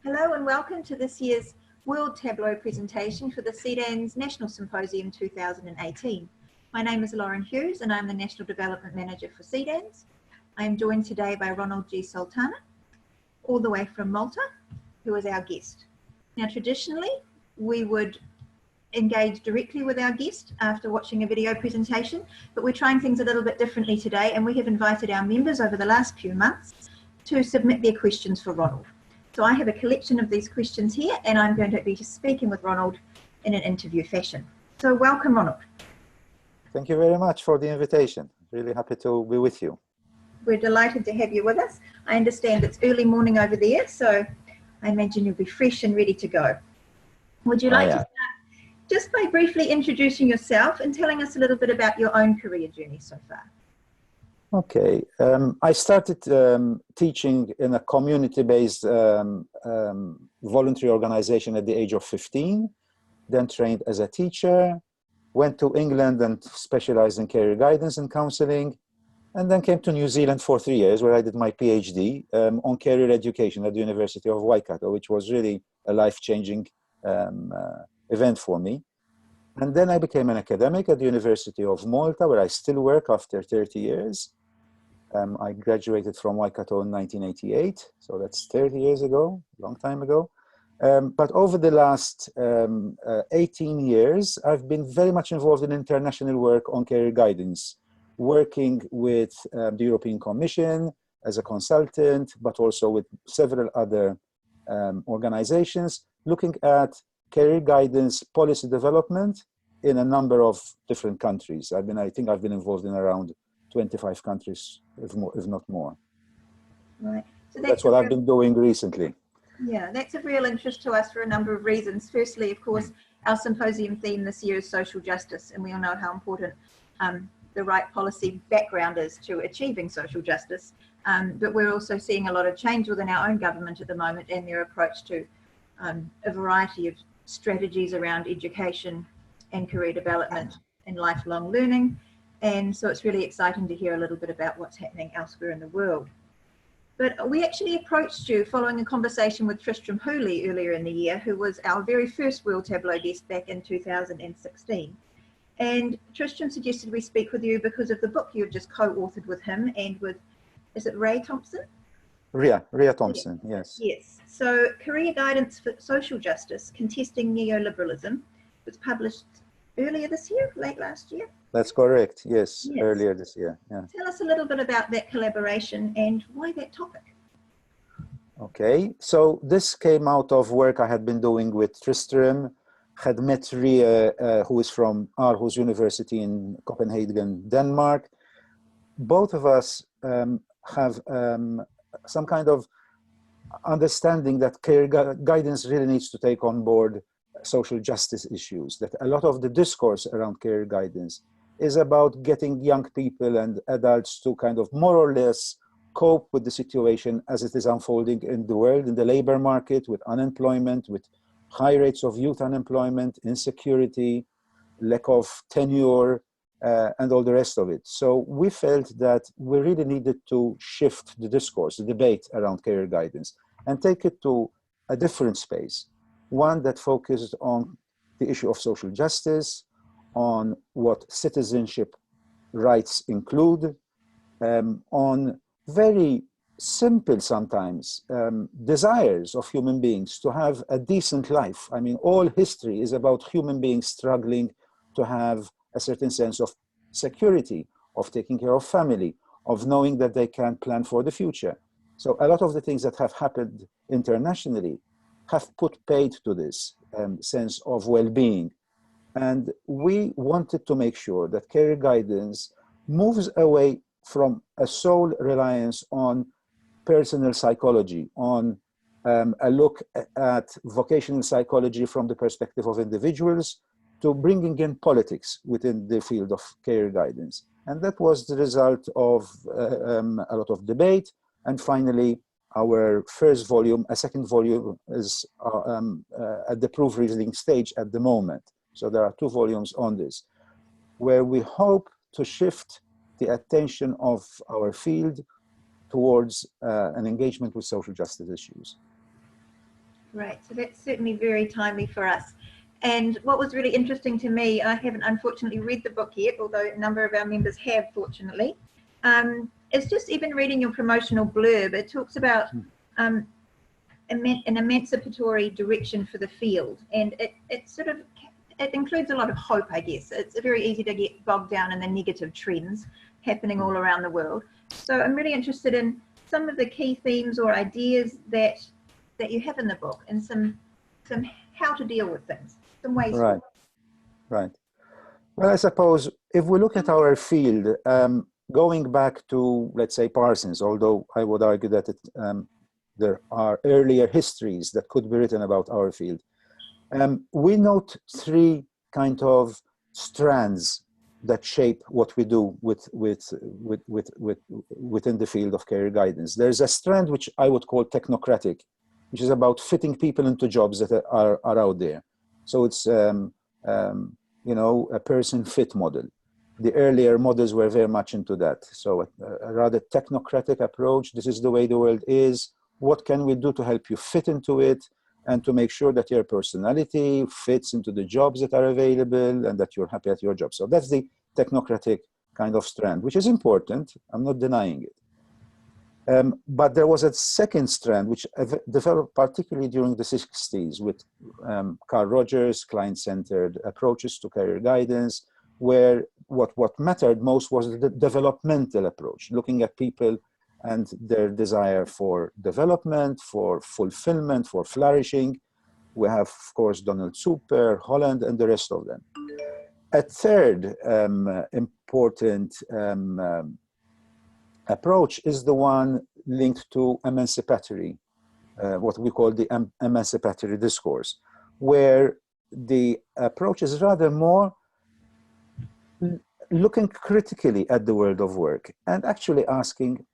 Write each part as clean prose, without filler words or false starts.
Hello and welcome to this year's World Tableau presentation for the CDANZ National Symposium 2018. My name is Lauren Hughes and I'm the National Development Manager for CDANZ. I am joined today by Ronald Sultana, all the way from Malta, who is our guest. Now traditionally, we would engage directly with our guest after watching a video presentation, but we're trying things a little bit differently today, and we have invited our members over the last few months to submit their questions for Ronald. So I have a collection of these questions here, and I'm going to be speaking with Ronald in an interview fashion. So welcome, Ronald. Thank you very much for the invitation. Really happy to be with you. We're delighted to have you with us. I understand it's early morning over there, so I imagine you'll be fresh and ready to go. Would you like to start just by briefly introducing yourself and telling us a little bit about your own career journey so far? Okay, I started teaching in a community-based voluntary organization at the age of 15, then trained as a teacher, went to England and specialized in career guidance and counseling, and then came to New Zealand for 3 years where I did my PhD on career education at the University of Waikato, which was really a life-changing event for me. And then I became an academic at the University of Malta, where I still work after 30 years. I graduated from Waikato in 1988, so that's 30 years ago, long time ago. But over the last 18 years, I've been very much involved in international work on career guidance, working with the European Commission as a consultant, but also with several other organizations, looking at career guidance policy development in a number of different countries. I think I've been involved in around 25 countries, if not more. Right. So that's what I've been doing recently. Yeah, that's of real interest to us for a number of reasons. Firstly, of course, our symposium theme this year is social justice, and we all know how important the right policy background is to achieving social justice. But we're also seeing a lot of change within our own government at the moment and their approach to a variety of strategies around education and career development and lifelong learning. And so it's really exciting to hear a little bit about what's happening elsewhere in the world. But we actually approached you following a conversation with Tristram Hooley earlier in the year, who was our very first World Tableau guest back in 2016. And Tristram suggested we speak with you because of the book you've just co-authored with him and with, is it Ray Thompson? Ria Thompson, yes. Yes. So Career Guidance for Social Justice, Contesting Neoliberalism, was published earlier this year, late last year? That's correct, yes. Earlier this year, yeah. Tell us a little bit about that collaboration and why that topic. Okay, so this came out of work I had been doing with Tristram, had met Ria, who is from Aarhus University in Copenhagen, Denmark. Both of us have some kind of understanding that career guidance really needs to take on board social justice issues, that a lot of the discourse around career guidance is about getting young people and adults to kind of more or less cope with the situation as it is unfolding in the world, in the labor market, with unemployment, with high rates of youth unemployment, insecurity, lack of tenure, and all the rest of it. So we felt that we really needed to shift the discourse, the debate around career guidance, and take it to a different space, one that focused on the issue of social justice, on what citizenship rights include, on very simple sometimes desires of human beings to have a decent life. I mean, all history is about human beings struggling to have a certain sense of security, of taking care of family, of knowing that they can plan for the future. So a lot of the things that have happened internationally have put paid to this sense of well-being. And we wanted to make sure that career guidance moves away from a sole reliance on personal psychology, on a look at vocational psychology from the perspective of individuals, to bringing in politics within the field of career guidance. And that was the result of a lot of debate. And finally, our first volume, a second volume, is at the proofreading stage at the moment. So there are 2 volumes on this, where we hope to shift the attention of our field towards an engagement with social justice issues. Great. So that's certainly very timely for us. And what was really interesting to me, I haven't unfortunately read the book yet, although a number of our members have, fortunately. It's just even reading your promotional blurb, it talks about an emancipatory direction for the field. And it sort of, it includes a lot of hope, I guess. It's very easy to get bogged down in the negative trends happening all around the world. So I'm really interested in some of the key themes or ideas that you have in the book, and some how to deal with things, some ways. Right, right. Well, I suppose if we look at our field, going back to, let's say, Parsons, although I would argue that there are earlier histories that could be written about our field, we note three kind of strands that shape what we do within the field of career guidance. There's a strand which I would call technocratic, which is about fitting people into jobs that are out there. So it's, you know, a person fit model. The earlier models were very much into that. So a rather technocratic approach. This is the way the world is. What can we do to help you fit into it and to make sure that your personality fits into the jobs that are available and that you're happy at your job? So that's the technocratic kind of strand, which is important. I'm not denying it. But there was a second strand which developed particularly during the 60s with Carl Rogers' client-centered approaches to career guidance, where what mattered most was the developmental approach, looking at people and their desire for development, for fulfillment, for flourishing. We have, of course, Donald Super, Holland, and the rest of them. A third important approach is the one linked to emancipatory, what we call the emancipatory discourse, where the approach is rather more looking critically at the world of work and actually asking,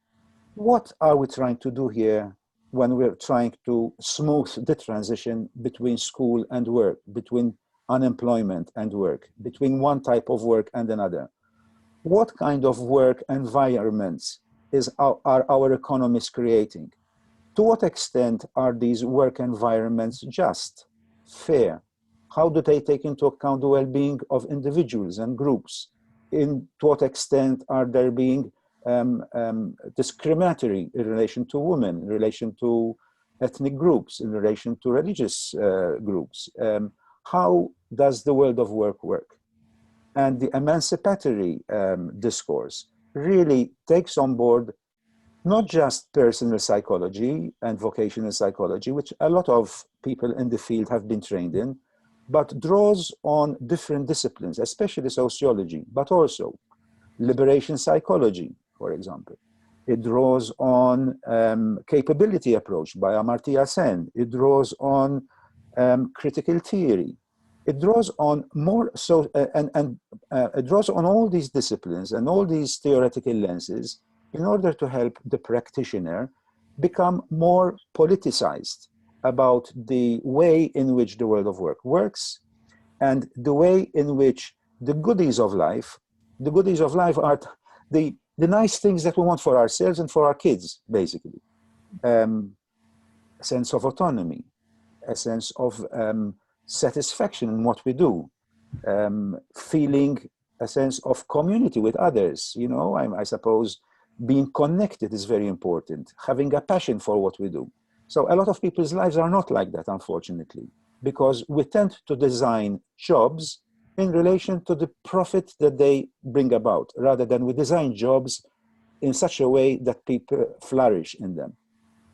what are we trying to do here when we're trying to smooth the transition between school and work, between unemployment and work, between one type of work and another? What kind of work environments are our economies creating? To what extent are these work environments just, fair? How do they take into account the well-being of individuals and groups? To what extent are they being discriminatory in relation to women, in relation to ethnic groups, in relation to religious groups? How does the world of work work? And the emancipatory discourse really takes on board not just personal psychology and vocational psychology, which a lot of people in the field have been trained in, but draws on different disciplines, especially sociology, but also liberation psychology, for example. It draws on capability approach by Amartya Sen. It draws on critical theory. It draws on more so, it draws on all these disciplines and all these theoretical lenses in order to help the practitioner become more politicized about the way in which the world of work works and the way in which the goodies of life are the nice things that we want for ourselves and for our kids, basically. A sense of autonomy, a sense of satisfaction in what we do, feeling a sense of community with others. You know, I suppose being connected is very important, having a passion for what we do. So a lot of people's lives are not like that, unfortunately, because we tend to design jobs in relation to the profit that they bring about, rather than we design jobs in such a way that people flourish in them.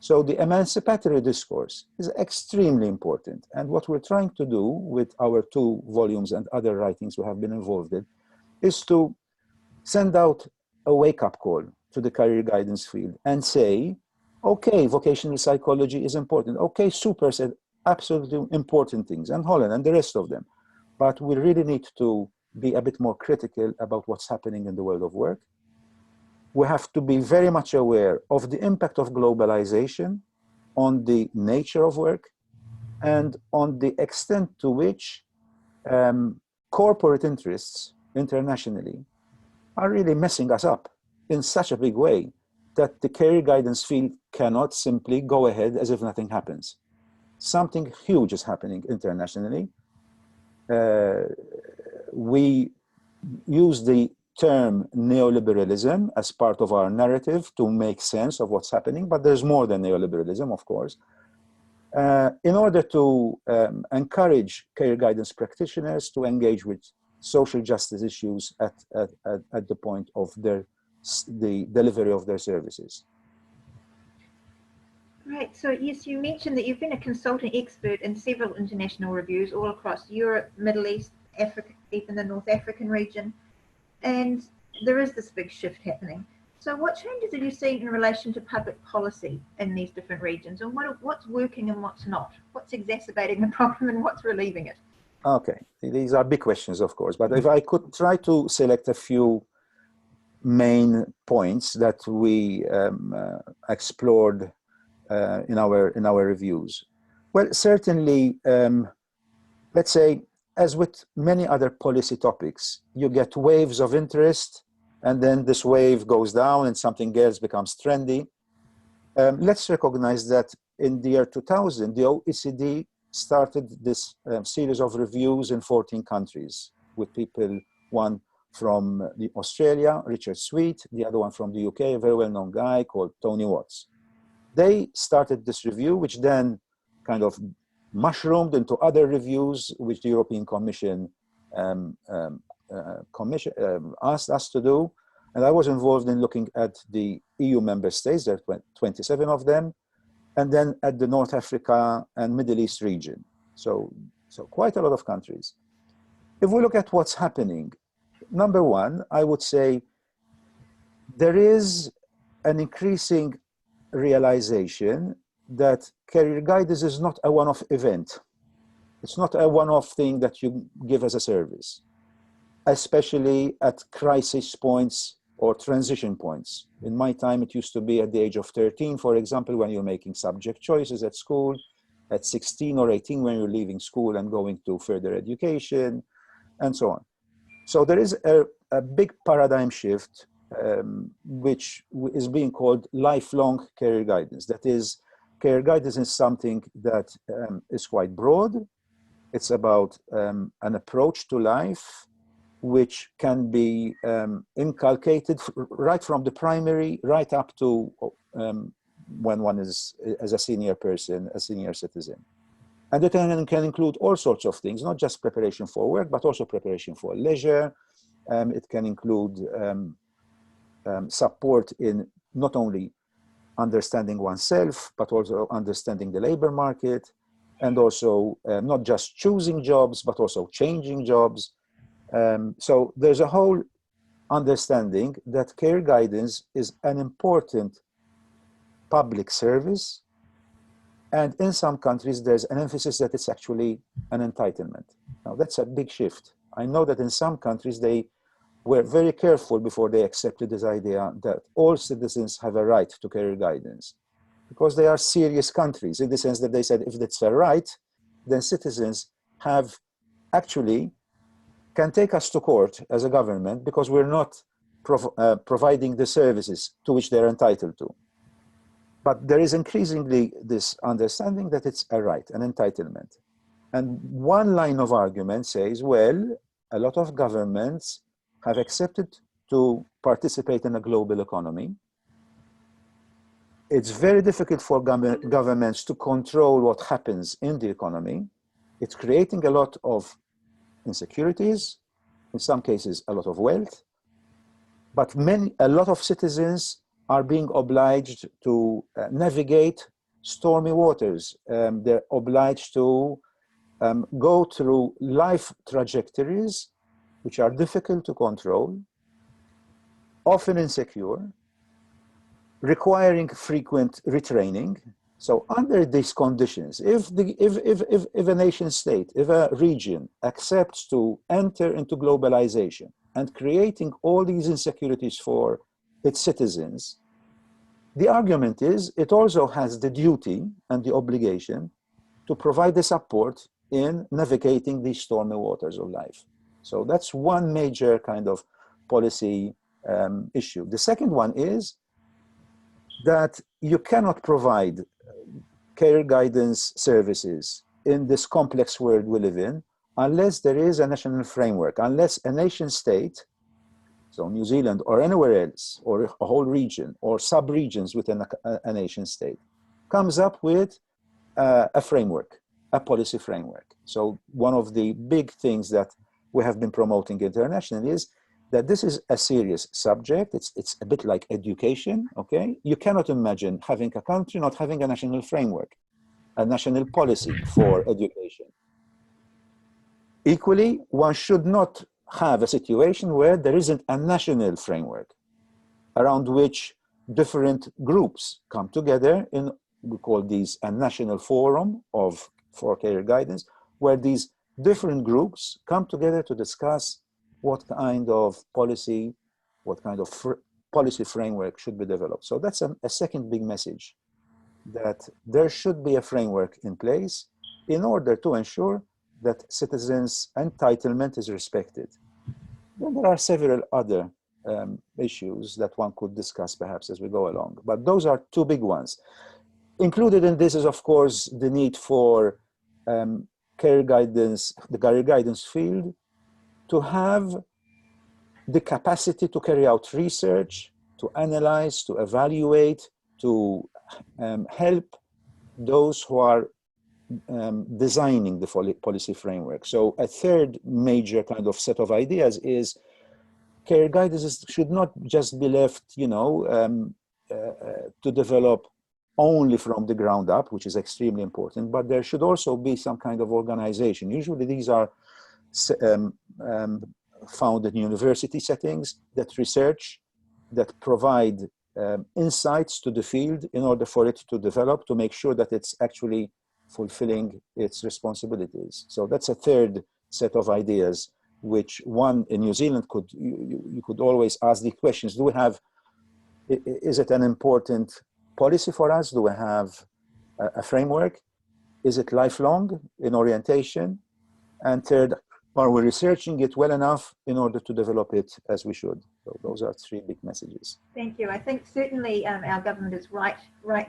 So the emancipatory discourse is extremely important. And what we're trying to do with our 2 volumes and other writings we have been involved in is to send out a wake-up call to the career guidance field and say, okay, vocational psychology is important. Okay, Super said absolutely important things, and Holland and the rest of them. But we really need to be a bit more critical about what's happening in the world of work. We have to be very much aware of the impact of globalization on the nature of work and on the extent to which corporate interests internationally are really messing us up in such a big way that the career guidance field cannot simply go ahead as if nothing happens. something huge is happening internationally. We use the term neoliberalism as part of our narrative to make sense of what's happening, but there's more than neoliberalism, of course. In order to encourage career guidance practitioners to engage with social justice issues at the point of the delivery of their services. Right, so yes, you mentioned that you've been a consultant expert in several international reviews all across Europe, Middle East, Africa, even the North African region, and there is this big shift happening. So what changes have you seen in relation to public policy in these different regions, and what's working and what's not? What's exacerbating the problem and what's relieving it? Okay, these are big questions, of course, but if I could try to select a few main points that we explored in our reviews. Well, certainly, let's say, as with many other policy topics, you get waves of interest, and then this wave goes down and something else becomes trendy. Let's recognize that in the year 2000, the OECD started this series of reviews in 14 countries with people, one from Australia, Richard Sweet, the other one from the UK, a very well-known guy called Tony Watts. They started this review, which then kind of mushroomed into other reviews, which the European Commission asked us to do. And I was involved in looking at the EU member states, there are 27 of them, and then at the North Africa and Middle East region. So quite a lot of countries. If we look at what's happening, number one, I would say there is an increasing realization that career guidance is not a one-off event. It's not a one-off thing that you give as a service, especially at crisis points or transition points. In my time, it used to be at the age of 13, for example, when you're making subject choices at school, at 16 or 18 when you're leaving school and going to further education, and so on. So there is a big paradigm shift which is being called lifelong career guidance. That is, career guidance is something that is quite broad. It's about an approach to life which can be inculcated right from the primary, right up to when one is as a senior person, a senior citizen. And it can include all sorts of things, not just preparation for work, but also preparation for leisure. It can include support in not only understanding oneself, but also understanding the labor market, and also not just choosing jobs, but also changing jobs. So there's a whole understanding that career guidance is an important public service. And in some countries, there's an emphasis that it's actually an entitlement. Now, that's a big shift. I know that in some countries, they were very careful before they accepted this idea that all citizens have a right to career guidance, because they are serious countries in the sense that they said if that's a right, then citizens have actually can take us to court as a government because we're not providing the services to which they're entitled to. But there is increasingly this understanding that it's a right, an entitlement. And one line of argument says, well, a lot of governments have accepted to participate in a global economy. It's very difficult for governments to control what happens in the economy. It's creating a lot of insecurities, in some cases a lot of wealth, but a lot of citizens are being obliged to navigate stormy waters. They're obliged to go through life trajectories which are difficult to control, often insecure, requiring frequent retraining. So under these conditions, if a nation state, if a region accepts to enter into globalization and creating all these insecurities for its citizens, the argument is it also has the duty and the obligation to provide the support in navigating these stormy waters of life. So that's one major kind of policy issue. The second one is that you cannot provide care guidance services in this complex world we live in unless there is a national framework, unless a nation state, so New Zealand or anywhere else, or a whole region or sub-regions within a nation state, comes up with a framework, a policy framework. So one of the big things that we have been promoting internationally is that this is a serious subject. It's a bit like education, okay? You cannot imagine having a country not having a national framework, a national policy for education. Equally, one should not have a situation where there isn't a national framework around which different groups come together in, we call these a national forum for care guidance, where these different groups come together to discuss what kind of policy, what kind of policy framework should be developed. So that's a second big message, that there should be a framework in place in order to ensure that citizens' entitlement is respected. Then there are several other issues that one could discuss perhaps as we go along, but those are two big ones. Included in this is, of course, the need for care guidance, the care guidance field, to have the capacity to carry out research, to analyze, to evaluate, to help those who are designing the policy framework. So a third major kind of set of ideas is care guidance should not just be left, you know, to develop only from the ground up, which is extremely important, but there should also be some kind of organization. Usually these are found in university settings that research, that provide insights to the field in order for it to develop, to make sure that it's actually fulfilling its responsibilities. So that's a third set of ideas, which one in New Zealand could, you could always ask the questions, do we have, is it an important policy for us? Do we have a framework? Is it lifelong in orientation? And third, are we researching it well enough in order to develop it as we should? So those are three big messages. Thank you. I think certainly our government is right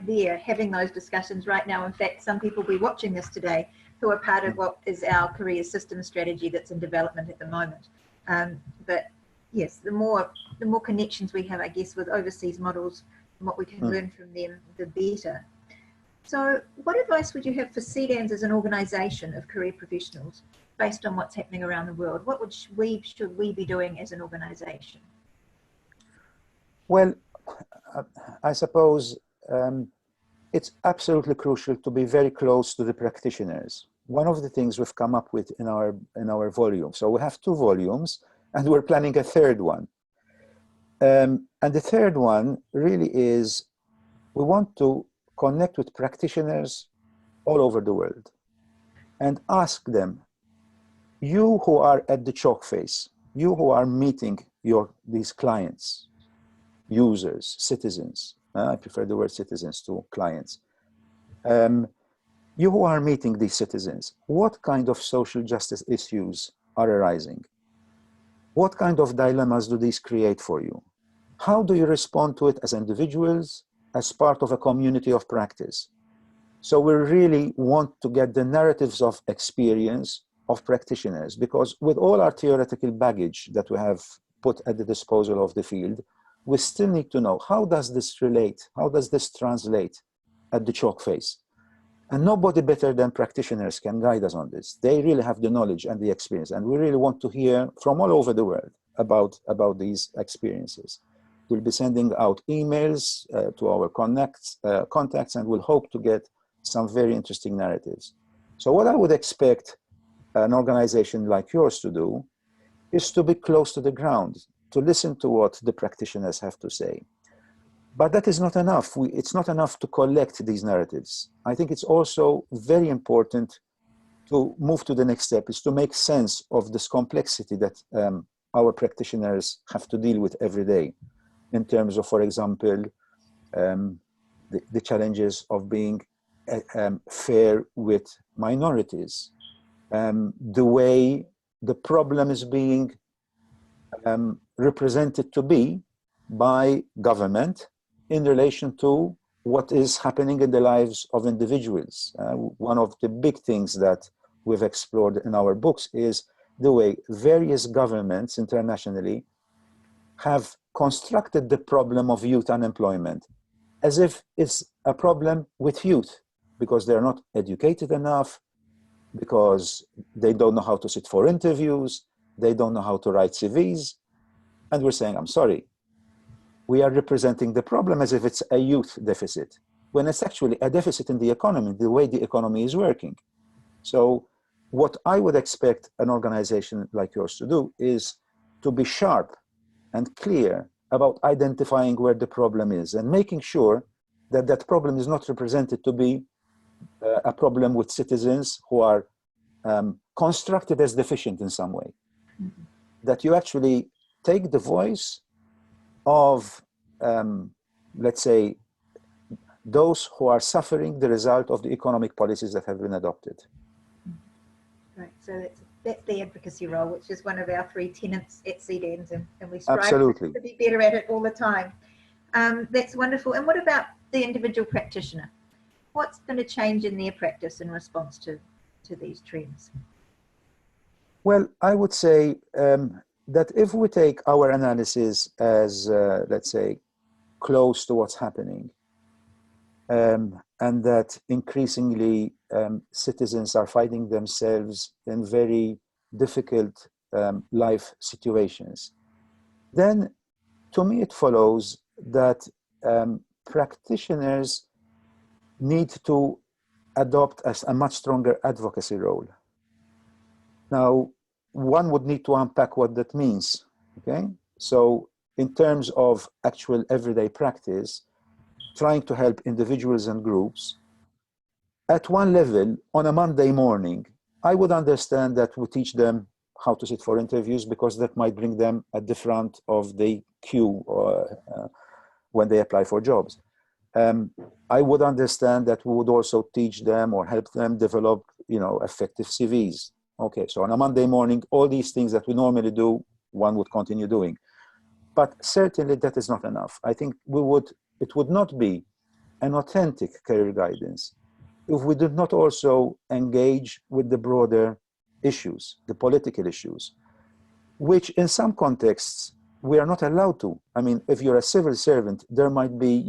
there having those discussions right now. In fact, some people will be watching this today who are part of what is our career system strategy that's in development at the moment. But yes, the more connections we have, I guess, with overseas models and what we can learn from them, the better. So what advice would you have for CDANZ as an organisation of career professionals based on what's happening around the world? What should we be doing as an organisation? Well, I suppose it's absolutely crucial to be very close to the practitioners. One of the things we've come up with in our volume, so we have 2 volumes and we're planning a third one. And the third one really is, we want to connect with practitioners all over the world and ask them, you who are at the chalk face, you who are meeting these clients, users, citizens, I prefer the word citizens to clients, you who are meeting these citizens, what kind of social justice issues are arising? What kind of dilemmas do these create for you? How do you respond to it as individuals, as part of a community of practice? So we really want to get the narratives of experience of practitioners, because with all our theoretical baggage that we have put at the disposal of the field, we still need to know, how does this relate? How does this translate at the chalk face? And nobody better than practitioners can guide us on this. They really have the knowledge and the experience, and we really want to hear from all over the world about these experiences. We'll be sending out emails to our contacts, and we'll hope to get some very interesting narratives. So what I would expect an organization like yours to do is to be close to the ground, to listen to what the practitioners have to say. But that is not enough. It's not enough to collect these narratives. I think it's also very important to move to the next step, is to make sense of this complexity that our practitioners have to deal with every day, in terms of, for example, the challenges of being fair with minorities, the way the problem is being represented to be by government in relation to what is happening in the lives of individuals. One of the big things that we've explored in our books is the way various governments internationally have constructed the problem of youth unemployment as if it's a problem with youth, because they're not educated enough, because they don't know how to sit for interviews, they don't know how to write CVs. And we're saying, I'm sorry, we are representing the problem as if it's a youth deficit, when it's actually a deficit in the economy, the way the economy is working. So what I would expect an organization like yours to do is to be sharp and clear about identifying where the problem is and making sure that that problem is not represented to be a problem with citizens who are constructed as deficient in some way. Mm-hmm. That you actually take the voice of, let's say, those who are suffering the result of the economic policies that have been adopted. Right, so that's the advocacy role, which is one of our 3 tenets at CDANZ, and we strive Absolutely. to be better at it all the time. That's wonderful. And what about the individual practitioner? What's been a change in their practice in response to these trends? Well, I would say that if we take our analysis as, let's say, close to what's happening, and that increasingly citizens are finding themselves in very difficult life situations, then to me it follows that practitioners need to adopt a much stronger advocacy role. Now, one would need to unpack what that means, okay? So in terms of actual everyday practice, trying to help individuals and groups, at one level, on a Monday morning, I would understand that we teach them how to sit for interviews, because that might bring them at the front of the queue when they apply for jobs. I would understand that we would also teach them or help them develop, effective CVs. Okay, so on a Monday morning, all these things that we normally do, one would continue doing. But certainly that is not enough. I think it would not be an authentic career guidance if we did not also engage with the broader issues, the political issues, which in some contexts we are not allowed to. I mean, if you're a civil servant, there might be,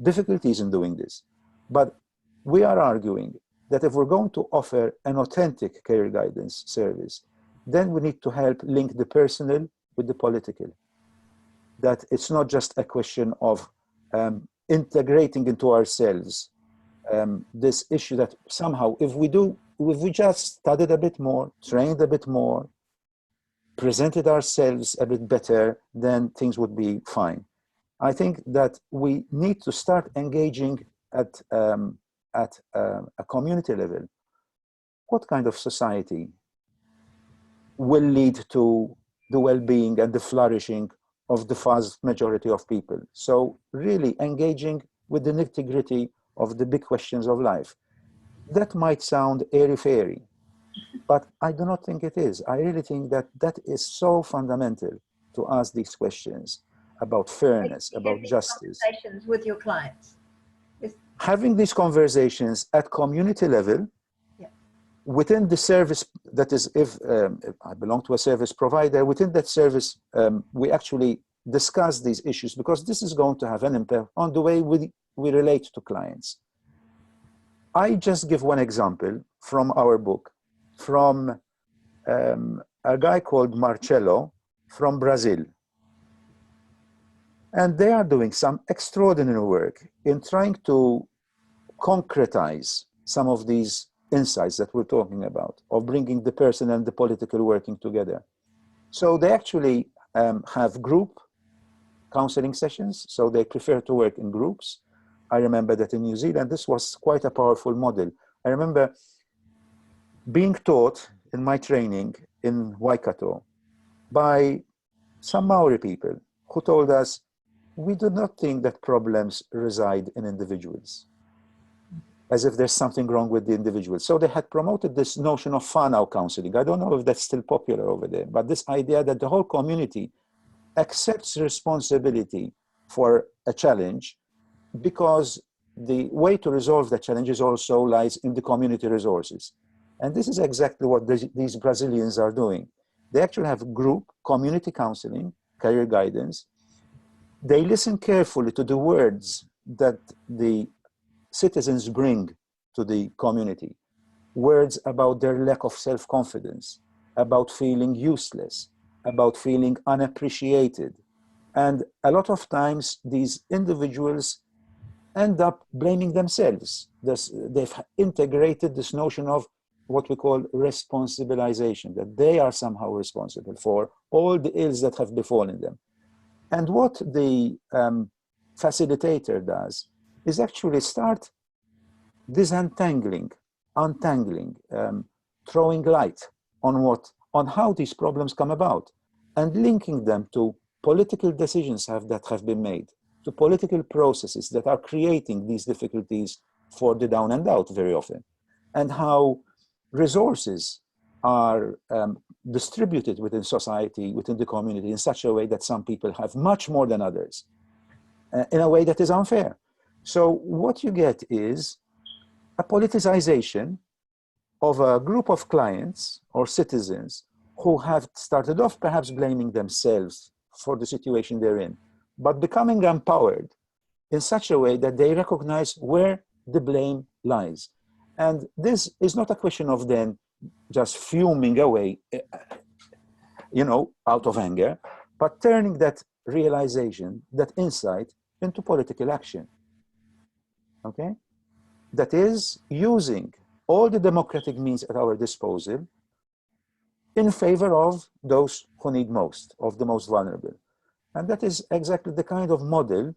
difficulties in doing this. But we are arguing that if we're going to offer an authentic career guidance service, then we need to help link the personal with the political. That it's not just a question of integrating into ourselves this issue that somehow, if we just studied a bit more, trained a bit more, presented ourselves a bit better, then things would be fine. I think that we need to start engaging at a community level. What kind of society will lead to the well-being and the flourishing of the vast majority of people? So really engaging with the nitty-gritty of the big questions of life. That might sound airy-fairy, but I do not think it is. I really think that that is so fundamental to ask these questions about fairness, about justice. Conversations with your clients. Having these conversations at community level, within the service, that is, if I belong to a service provider, within that service, we actually discuss these issues, because this is going to have an impact on the way we relate to clients. I just give one example from our book, from a guy called Marcelo from Brazil. And they are doing some extraordinary work in trying to concretize some of these insights that we're talking about, of bringing the person and the political working together. So they actually have group counseling sessions, so they prefer to work in groups. I remember that in New Zealand, this was quite a powerful model. I remember being taught in my training in Waikato by some Maori people who told us, we do not think that problems reside in individuals, as if there's something wrong with the individual. So they had promoted this notion of whānau counseling. I don't know if that's still popular over there, but this idea that the whole community accepts responsibility for a challenge because the way to resolve the challenges also lies in the community resources. And this is exactly what these Brazilians are doing. They actually have group community counseling, career guidance. They listen carefully to the words that the citizens bring to the community. Words about their lack of self-confidence, about feeling useless, about feeling unappreciated. And a lot of times these individuals end up blaming themselves. They've integrated this notion of what we call responsibilization, that they are somehow responsible for all the ills that have befallen them. And what the facilitator does is actually start disentangling, untangling, throwing light on how these problems come about, and linking them to political decisions that have been made, to political processes that are creating these difficulties for the down and out very often, and how resources are distributed within society, within the community, in such a way that some people have much more than others, in a way that is unfair. So what you get is a politicization of a group of clients or citizens who have started off perhaps blaming themselves for the situation they're in, but becoming empowered in such a way that they recognize where the blame lies. And this is not a question of then just fuming away, out of anger, but turning that realization, that insight, into political action. Okay? That is using all the democratic means at our disposal in favor of those who need most, of the most vulnerable. And that is exactly the kind of model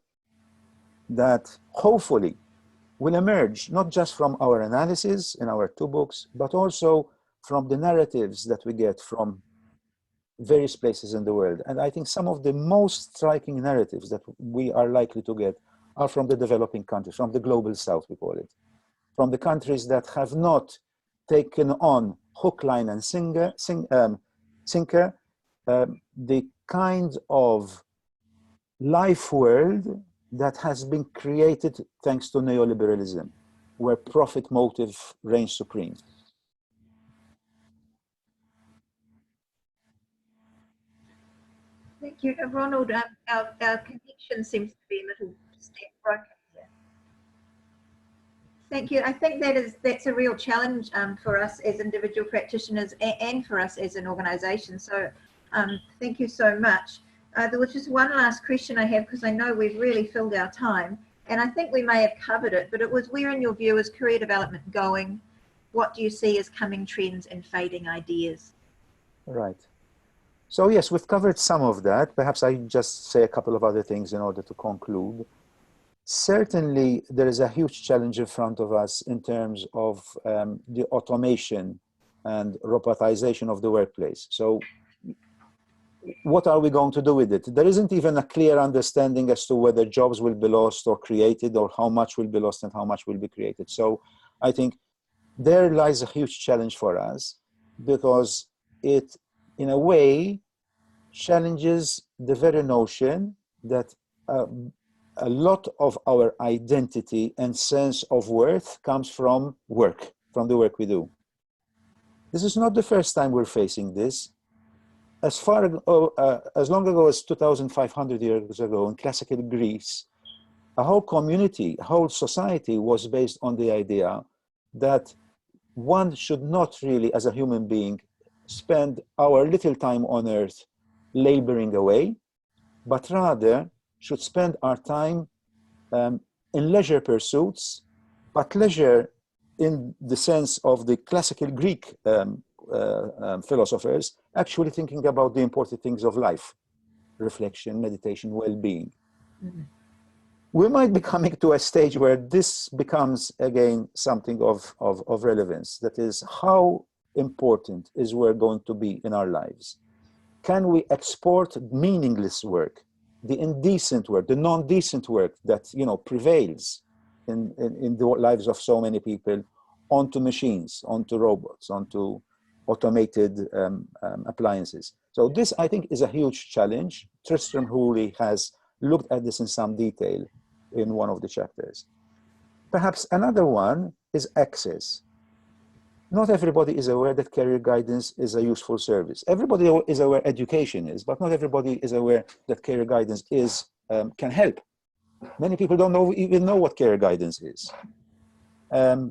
that hopefully will emerge, not just from our analysis in our two books, but also from the narratives that we get from various places in the world. And I think some of the most striking narratives that we are likely to get are from the developing countries, from the global south, we call it, from the countries that have not taken on hook, line, and sinker, the kind of life world that has been created thanks to neoliberalism, where profit motive reigns supreme. Thank you. Ronald, our connection seems to be a little step broken here. Thank you. I think that's a real challenge for us as individual practitioners and for us as an organisation. So thank you so much. There was just one last question I have, because I know we've really filled our time, and I think we may have covered it, but it was, where in your view is career development going? What do you see as coming trends and fading ideas? Right. So yes, we've covered some of that. Perhaps I just say a couple of other things in order to conclude. Certainly, there is a huge challenge in front of us in terms of the automation and robotization of the workplace. So what are we going to do with it? There isn't even a clear understanding as to whether jobs will be lost or created, or how much will be lost and how much will be created. So I think there lies a huge challenge for us, because it, in a way, challenges the very notion that a lot of our identity and sense of worth comes from work, from the work we do. This is not the first time we're facing this. As long ago as 2,500 years ago in classical Greece, a whole community, a whole society was based on the idea that one should not really, as a human being, spend our little time on earth laboring away, but rather should spend our time in leisure pursuits, but leisure in the sense of the classical Greek philosophers, actually thinking about the important things of life: reflection, meditation, well-being. Mm-hmm. We might be coming to a stage where this becomes again something of relevance. That is, how important is work going to be in our lives? Can we export meaningless work, the indecent work, the non-decent work that prevails in the lives of so many people, onto machines, onto robots, onto automated appliances? So this, I think, is a huge challenge. Tristram Hooley has looked at this in some detail. in one of the chapters. Perhaps another one is access. Not everybody is aware that career guidance is a useful service. Everybody is aware education is, but not everybody is aware that career guidance is, can help. Many people don't even know what career guidance is.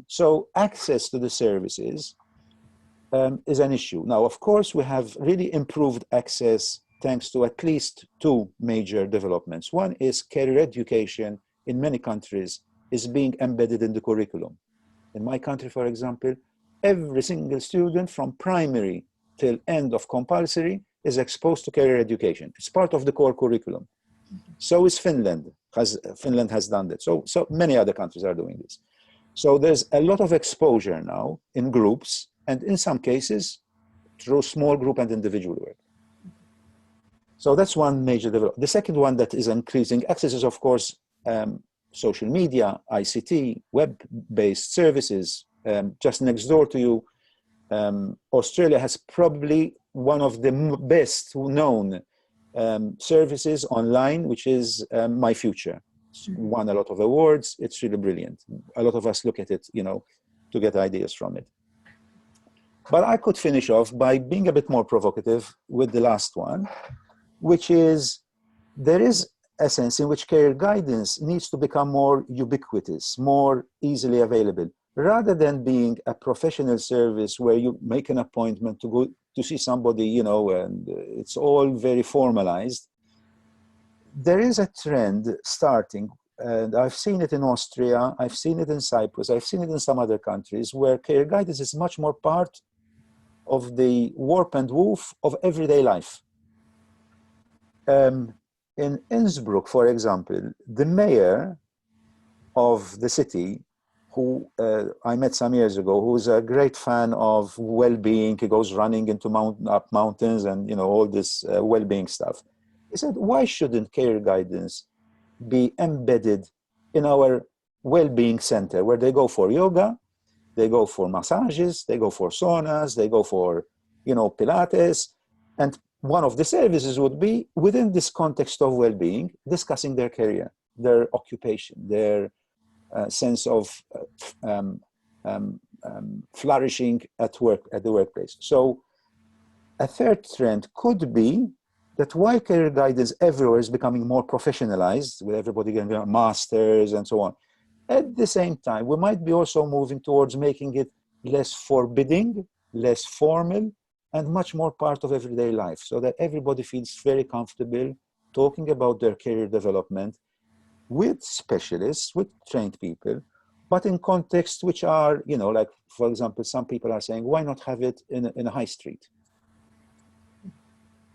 So access to the services is an issue. Now, of course, we have really improved access thanks to at least two major developments. One is career education in many countries is being embedded in the curriculum. In my country, for example, every single student from primary till end of compulsory is exposed to career education. It's part of the core curriculum. So is Finland. Finland has done that. So many other countries are doing this. So there's a lot of exposure now in groups, and in some cases through small group and individual work. So that's one major development. The second one that is increasing access is, of course, social media, ICT, web-based services. Just next door to you, Australia has probably one of the best known services online, which is My Future. It's won a lot of awards. It's really brilliant. A lot of us look at it, you know, to get ideas from it. But I could finish off by being a bit more provocative with the last one, which is there is a sense in which career guidance needs to become more ubiquitous, more easily available, rather than being a professional service where you make an appointment to go to see somebody, you know, and it's all very formalized. There is a trend starting, and I've seen it in Austria, I've seen it in Cyprus, I've seen it in some other countries, where career guidance is much more part of the warp and woof of everyday life. In Innsbruck, for example, the mayor of the city, who I met some years ago, who's a great fan of well-being, he goes running into up mountains and, you know, all this well-being stuff. He said, why shouldn't career guidance be embedded in our well-being center, where they go for yoga, they go for massages, they go for saunas, they go for, you know, Pilates, and one of the services would be, within this context of well-being, discussing their career, their occupation, their sense of flourishing at work, at the workplace. So a third trend could be that while career guidance everywhere is becoming more professionalized, with everybody getting masters and so on, at the same time, we might be also moving towards making it less forbidding, less formal, and much more part of everyday life, so that everybody feels very comfortable talking about their career development with specialists, with trained people, but in contexts which are, you know, like, for example, some people are saying, why not have it in a high street?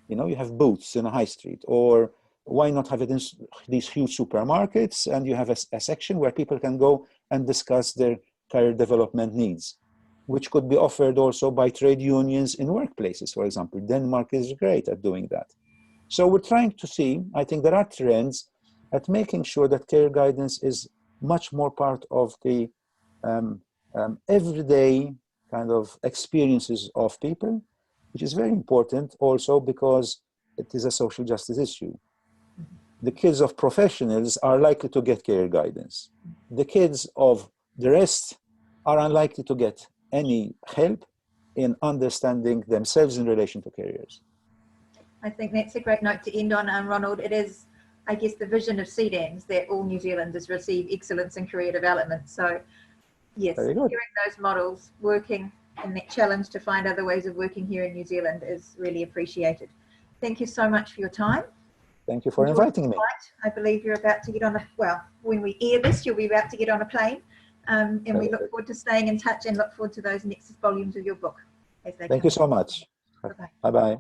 You know, you have booths in a high street, or why not have it in these huge supermarkets, and you have a section where people can go and discuss their career development needs, which could be offered also by trade unions in workplaces, for example. Denmark is great at doing that. So we're trying to see, I think there are trends at making sure that career guidance is much more part of the everyday kind of experiences of people, which is very important also because it is a social justice issue. The kids of professionals are likely to get career guidance. The kids of the rest are unlikely to get any help in understanding themselves in relation to careers. I think that's a great note to end on, Ronald. It is, I guess, the vision of CDANZ that all New Zealanders receive excellence in career development. So yes, hearing those models working and that challenge to find other ways of working here in New Zealand is really appreciated. Thank you so much for your time. Thank you for inviting me. I believe you're about to get on a, well, when we air this, you'll be about to get on a plane. And we look forward to staying in touch and look forward to those next volumes of your book as they come. Thank you so much. Bye-bye. Bye-bye.